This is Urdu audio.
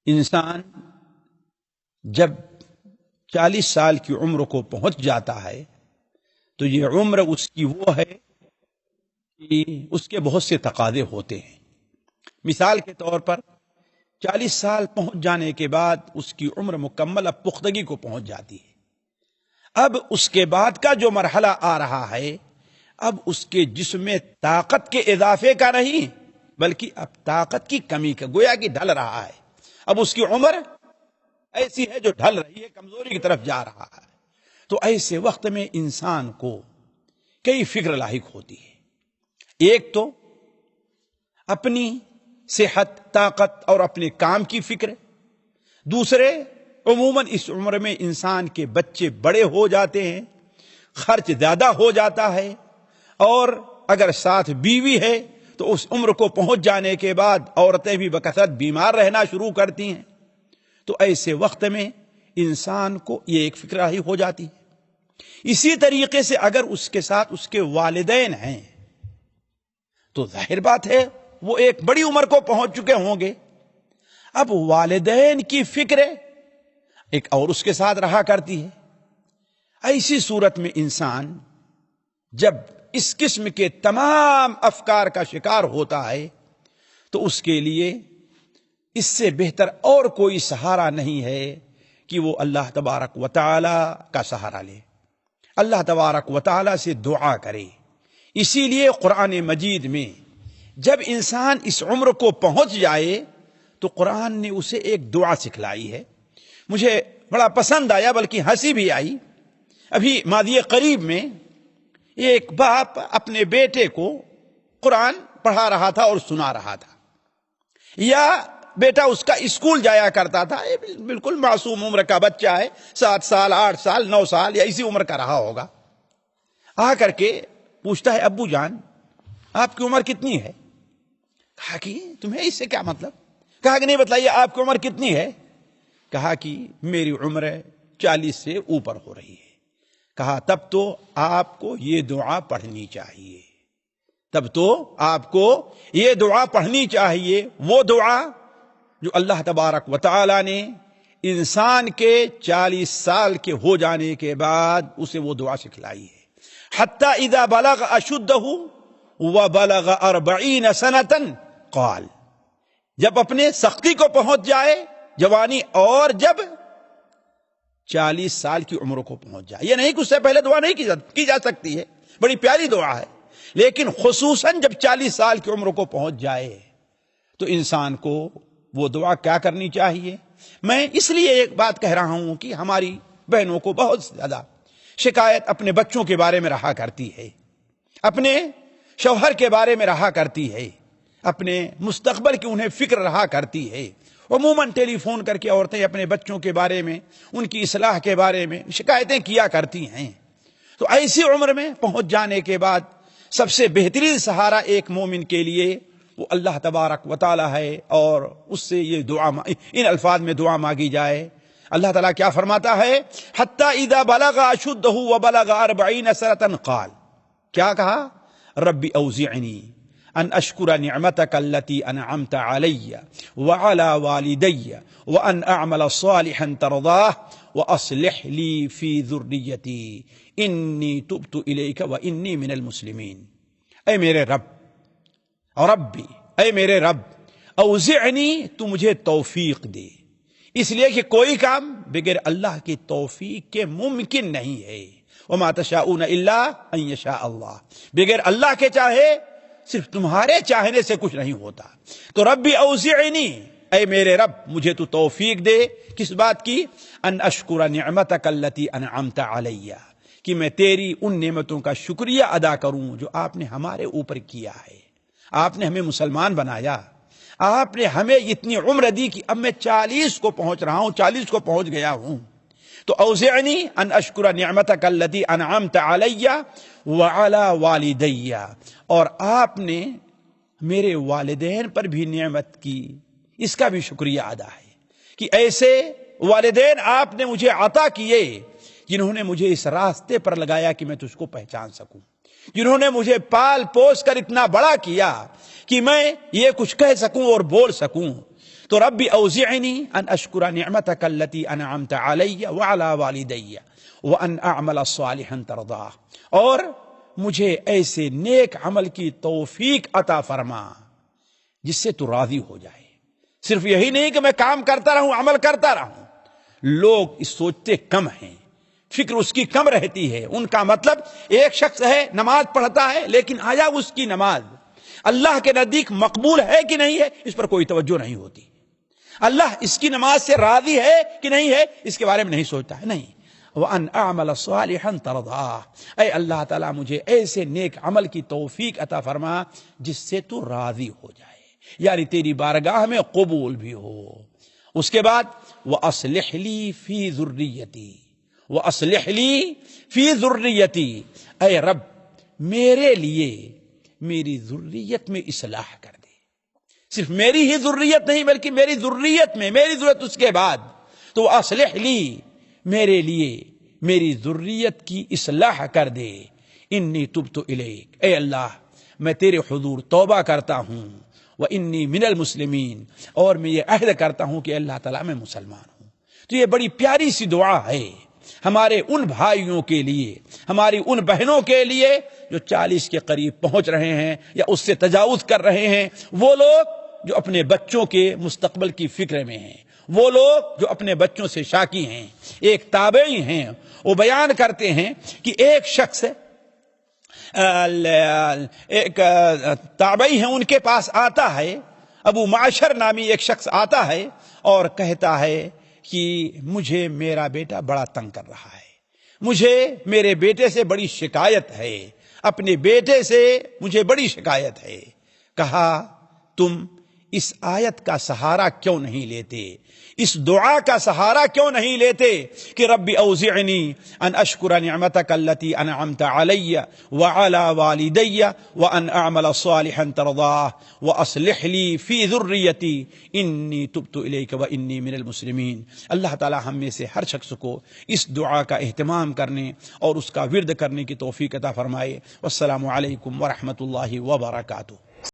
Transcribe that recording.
انسان جب 40 سال کی عمر کو پہنچ جاتا ہے تو یہ عمر اس کی وہ ہے کہ اس کے بہت سے تقاضے ہوتے ہیں۔ مثال کے طور پر 40 سال پہنچ جانے کے بعد اس کی عمر مکمل اب پختگی کو پہنچ جاتی ہے۔ اب اس کے بعد کا جو مرحلہ آ رہا ہے، اب اس کے جسم میں طاقت کے اضافے کا نہیں بلکہ اب طاقت کی کمی کا، گویا کہ ڈھل رہا ہے۔ اب اس کی عمر ایسی ہے جو ڈھل رہی ہے، کمزوری کی طرف جا رہا ہے۔ تو ایسے وقت میں انسان کو کئی فکر لاحق ہوتی ہے۔ ایک تو اپنی صحت، طاقت اور اپنے کام کی فکر۔ دوسرے، عموماً اس عمر میں انسان کے بچے بڑے ہو جاتے ہیں، خرچ زیادہ ہو جاتا ہے، اور اگر ساتھ بیوی ہے تو اس عمر کو پہنچ جانے کے بعد عورتیں بھی بکثرت بیمار رہنا شروع کرتی ہیں۔ تو ایسے وقت میں انسان کو یہ ایک فکر ہی ہو جاتی ہے۔ اسی طریقے سے اگر اس کے ساتھ اس کے والدین ہیں تو ظاہر بات ہے وہ ایک بڑی عمر کو پہنچ چکے ہوں گے۔ اب والدین کی فکر ایک اور اس کے ساتھ رہا کرتی ہے۔ ایسی صورت میں انسان جب اس قسم کے تمام افکار کا شکار ہوتا ہے تو اس کے لیے اس سے بہتر اور کوئی سہارا نہیں ہے کہ وہ اللہ تبارک و تعالی کا سہارا لے، اللہ تبارک و تعالی سے دعا کرے۔ اسی لیے قرآن مجید میں جب انسان اس عمر کو پہنچ جائے تو قرآن نے اسے ایک دعا سکھلائی ہے۔ مجھے بڑا پسند آیا، بلکہ ہنسی بھی آئی۔ ابھی ماضی قریب میں ایک باپ اپنے بیٹے کو قرآن پڑھا رہا تھا اور سنا رہا تھا، یا بیٹا اس کا اسکول جایا کرتا تھا، بالکل معصوم عمر کا بچہ ہے، 7 سال 8 سال 9 سال یا اسی عمر کا رہا ہوگا۔ آ کر کے پوچھتا ہے، ابو جان آپ کی عمر کتنی ہے؟ کہا کہ تمہیں اس سے کیا مطلب؟ کہا کہ نہیں بتلائیے آپ کی عمر کتنی ہے؟ کہا کہ میری عمر 40 سے اوپر ہو رہی ہے۔ کہا تب تو آپ کو یہ دعا پڑھنی چاہیے، تب تو آپ کو یہ دعا پڑھنی چاہیے، وہ دعا جو اللہ تبارک و تعالی نے انسان کے 40 سال کے ہو جانے کے بعد اسے وہ دعا سکھلائی ہے۔ حتی اذا بلغ اشدہ وبلغ 40 سنۃ قال، جب اپنے سختی کو پہنچ جائے جوانی، اور جب 40 سال کی عمر کو پہنچ جائے۔ یہ نہیں کہ اس سے پہلے دعا نہیں کی جا سکتی ہے، بڑی پیاری دعا ہے، لیکن خصوصاً جب 40 سال کی عمر کو پہنچ جائے تو انسان کو وہ دعا کیا کرنی چاہیے۔ میں اس لیے ایک بات کہہ رہا ہوں کہ ہماری بہنوں کو بہت زیادہ شکایت اپنے بچوں کے بارے میں رہا کرتی ہے، اپنے شوہر کے بارے میں رہا کرتی ہے، اپنے مستقبل کی انہیں فکر رہا کرتی ہے۔ عموماً ٹیلی فون کر کے عورتیں اپنے بچوں کے بارے میں، ان کی اصلاح کے بارے میں شکایتیں کیا کرتی ہیں۔ تو ایسی عمر میں پہنچ جانے کے بعد سب سے بہترین سہارا ایک مومن کے لیے وہ اللہ تبارک و تعالی ہے، اور اس سے یہ دعا ان الفاظ میں دعا مانگی جائے۔ اللہ تعالیٰ کیا فرماتا ہے؟ حتی اذا بلغ اشدہ وبلغ 40 سنۃ قال، کیا کہا؟ رب اوزعنی ان اشکر نعمتک التی انعمت علی وعلی والدی وان اعمل صالحا ترضاہ واصلح لی فی ذریتی انی تبت الیک وانی من المسلمین۔ اے میرے رب، ربی، اے میرے رب، اوزعنی، تو مجھے توفیق دے، اس لیے کہ کوئی کام بغیر اللہ کی توفیق کے ممکن نہیں ہے۔ وما تشاءون الا ان یشاء اللہ، بغیر اللہ کے چاہے صرف تمہارے چاہنے سے کچھ نہیں ہوتا۔ تو ربی اوزعنی، اے میرے رب مجھے تو توفیق دے، کس بات کی؟ ان اشکر نعمتک التی انعمت علی، کہ میں تیری ان نعمتوں کا شکریہ ادا کروں جو آپ نے ہمارے اوپر کیا ہے۔ آپ نے ہمیں مسلمان بنایا، آپ نے ہمیں اتنی عمر دی کہ اب میں 40 کو پہنچ رہا ہوں، 40 کو پہنچ گیا ہوں۔ تو اوزعنی ان اشکر نعمتک التی انعمت علی وعلی والدی، اور آپ نے میرے والدین پر بھی نعمت کی، اس کا بھی شکریہ ادا ہے کہ ایسے والدین آپ نے مجھے عطا کیے جنہوں نے مجھے اس راستے پر لگایا کہ میں تجھ کو پہچان سکوں، جنہوں نے مجھے پال پوس کر اتنا بڑا کیا کہ میں یہ کچھ کہہ سکوں اور بول سکوں۔ تو ربی اوزعنی ان اشکر نعمتک التی انعمت علی وعلی والدی وان اعمل صالحا ترضاہ، اور مجھے ایسے نیک عمل کی توفیق عطا فرما جس سے تو راضی ہو جائے۔ صرف یہی نہیں کہ میں کام کرتا رہوں، عمل کرتا رہوں، لوگ اس سوچتے کم ہیں، فکر اس کی کم رہتی ہے۔ ان کا مطلب ایک شخص ہے نماز پڑھتا ہے لیکن آیا اس کی نماز اللہ کے نزدیک مقبول ہے کہ نہیں ہے اس پر کوئی توجہ نہیں ہوتی، اللہ اس کی نماز سے راضی ہے کہ نہیں ہے اس کے بارے میں نہیں سوچتا ہے۔ نہیں، وَأَنْ أَعْمَلَ صَالِحًا تَرْضَاهُ، اے اللہ تعالیٰ مجھے ایسے نیک عمل کی توفیق عطا فرما جس سے تو راضی ہو جائے، یعنی تیری بارگاہ میں قبول بھی ہو۔ اس کے بعد وَأَصْلِحْ لِي فِي ذُرِّيَّتِي، وَأَصْلِحْ لِي فِي ذُرِّيَّتِي، اے رب میرے لیے میری ذریت میں اصلاح کر دے۔ صرف میری ہی ذریت نہیں بلکہ میری ذریت میں، میری ذریت اس کے بعد، تو اصلح لی، میرے لیے میری ذریت کی اصلاح کر دے۔ انی تبت الیک، اے اللہ میں تیرے حضور توبہ کرتا ہوں، وانی من المسلمین، اور میں یہ عہد کرتا ہوں کہ اللہ تعالیٰ میں مسلمان ہوں۔ تو یہ بڑی پیاری سی دعا ہے ہمارے ان بھائیوں کے لیے، ہماری ان بہنوں کے لیے جو 40 کے قریب پہنچ رہے ہیں یا اس سے تجاوز کر رہے ہیں، وہ لوگ جو اپنے بچوں کے مستقبل کی فکر میں ہیں، وہ لوگ جو اپنے بچوں سے شاکی ہیں۔ ایک تابعی ہیں، وہ بیان کرتے ہیں کہ ایک شخص ایک تابعی ہیں، ان کے پاس آتا ہے، ابو معشر نامی ایک شخص آتا ہے اور کہتا ہے کہ مجھے میرا بیٹا بڑا تنگ کر رہا ہے، مجھے میرے بیٹے سے بڑی شکایت ہے، اپنے بیٹے سے مجھے بڑی شکایت ہے۔ کہا تم اس آیت کا سہارا کیوں نہیں لیتے، اس دعا کا سہارا کیوں نہیں لیتے کہ رب اوزعنی ان اشکر نعمتک التی انعمت علی وعلی والدی وان اعمل صالحا ترضاہ واصلح لی فی ذریتی انی تبت الیک وانی من المسلمین۔ اللہ تعالی ہم میں سے ہر شخص کو اس دعا کا اہتمام کرنے اور اس کا ورد کرنے کی توفیق عطا فرمائے۔ والسلام علیکم ورحمۃ اللہ وبرکاتہ۔